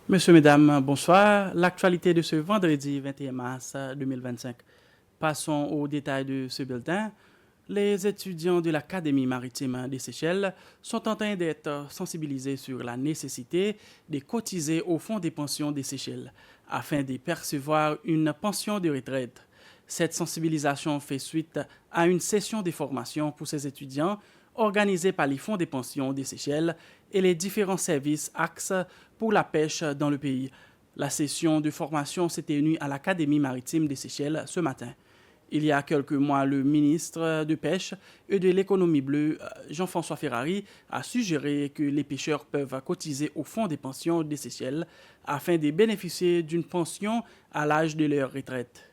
Monsieur, Mesdames, bonsoir. L'actualité de ce vendredi 21 mars 2025. Passons aux détails de ce bulletin. Les étudiants de l'Académie maritime des Seychelles sont en train d'être sensibilisés sur la nécessité de cotiser au Fonds des pensions des Seychelles afin de percevoir une pension de retraite. Cette sensibilisation fait suite à une session de formation pour ces étudiants organisée par les fonds des pensions des Seychelles et les différents services axes pour la pêche dans le pays. La session de formation s'est tenue à l'Académie maritime des Seychelles ce matin. Il y a quelques mois, le ministre de Pêche et de l'économie bleue, Jean-François Ferrari, a suggéré que les pêcheurs peuvent cotiser au fonds des pensions des Seychelles afin de bénéficier d'une pension à l'âge de leur retraite.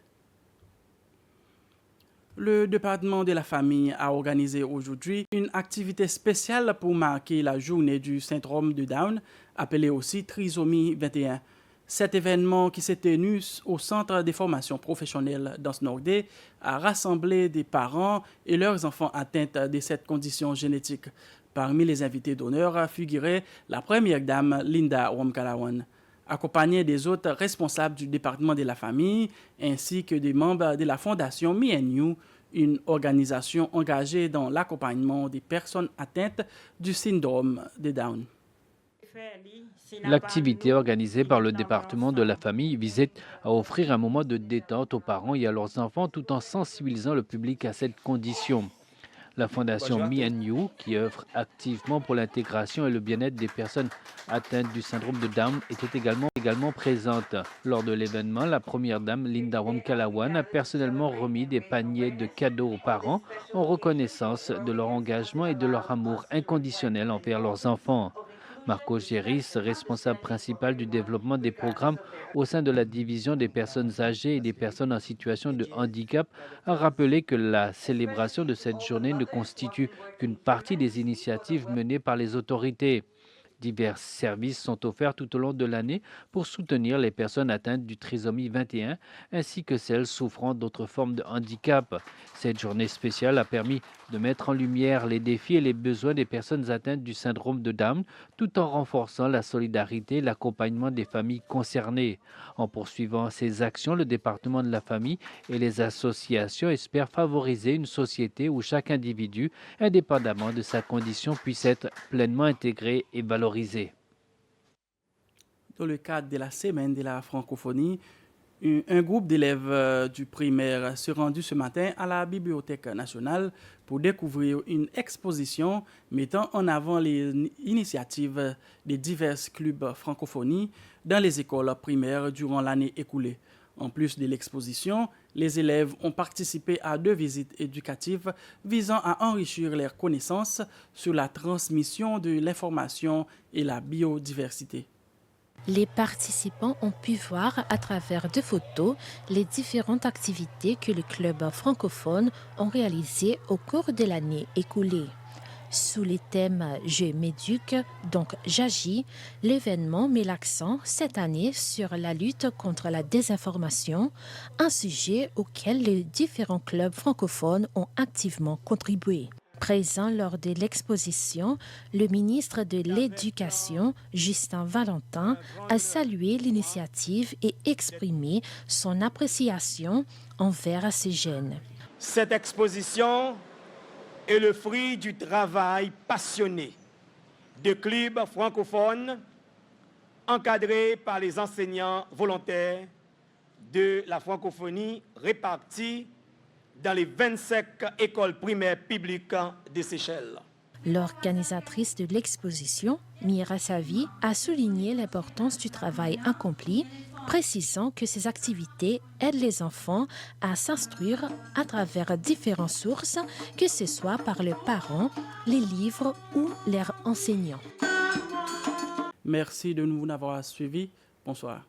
Le département de la famille a organisé aujourd'hui une activité spéciale pour marquer la journée du syndrome de Down, appelée aussi trisomie 21. Cet événement qui s'est tenu au Centre des formations professionnelles d'Anse-Nordé a rassemblé des parents et leurs enfants atteints de cette condition génétique. Parmi les invités d'honneur figurait la première dame Linda Wamkalawan, accompagnée des autres responsables du département de la famille ainsi que des membres de la fondation Me and You, une organisation engagée dans l'accompagnement des personnes atteintes du syndrome de Down. L'activité organisée par le département de la famille visait à offrir un moment de détente aux parents et à leurs enfants tout en sensibilisant le public à cette condition. La fondation Me and You, qui œuvre activement pour l'intégration et le bien-être des personnes atteintes du syndrome de Down, était également présente. Lors de l'événement, la première dame, Linda Wamkalawan, a personnellement remis des paniers de cadeaux aux parents en reconnaissance de leur engagement et de leur amour inconditionnel envers leurs enfants. Marco Géris, responsable principal du développement des programmes au sein de la division des personnes âgées et des personnes en situation de handicap, a rappelé que la célébration de cette journée ne constitue qu'une partie des initiatives menées par les autorités. Divers services sont offerts tout au long de l'année pour soutenir les personnes atteintes du trisomie 21 ainsi que celles souffrant d'autres formes de handicap. Cette journée spéciale a permis de mettre en lumière les défis et les besoins des personnes atteintes du syndrome de Down tout en renforçant la solidarité et l'accompagnement des familles concernées. En poursuivant ces actions, le département de la famille et les associations espèrent favoriser une société où chaque individu, indépendamment de sa condition, puisse être pleinement intégré et valorisé. Dans le cadre de la semaine de la francophonie, un groupe d'élèves du primaire s'est rendu ce matin à la Bibliothèque nationale pour découvrir une exposition mettant en avant les initiatives des divers clubs francophonie dans les écoles primaires durant l'année écoulée. En plus de l'exposition, les élèves ont participé à 2 visites éducatives visant à enrichir leurs connaissances sur la transmission de l'information et la biodiversité. Les participants ont pu voir à travers 2 photos les différentes activités que les clubs francophones ont réalisées au cours de l'année écoulée. Sous les thèmes « Je m'éduque », donc j'agis, l'événement met l'accent cette année sur la lutte contre la désinformation, un sujet auquel les différents clubs francophones ont activement contribué. Présent lors de l'exposition, le ministre de l'Éducation, Justin Valentin, a salué l'initiative et exprimé son appréciation envers ces jeunes. Cette exposition est le fruit du travail passionné de clubs francophones encadrés par les enseignants volontaires de la francophonie répartis dans les 25 écoles primaires publiques des Seychelles. L'organisatrice de l'exposition, Mira Savi, a souligné l'importance du travail accompli, précisant que ces activités aident les enfants à s'instruire à travers différentes sources, que ce soit par leurs parents, les livres ou leurs enseignants. Merci de nous avoir suivis. Bonsoir.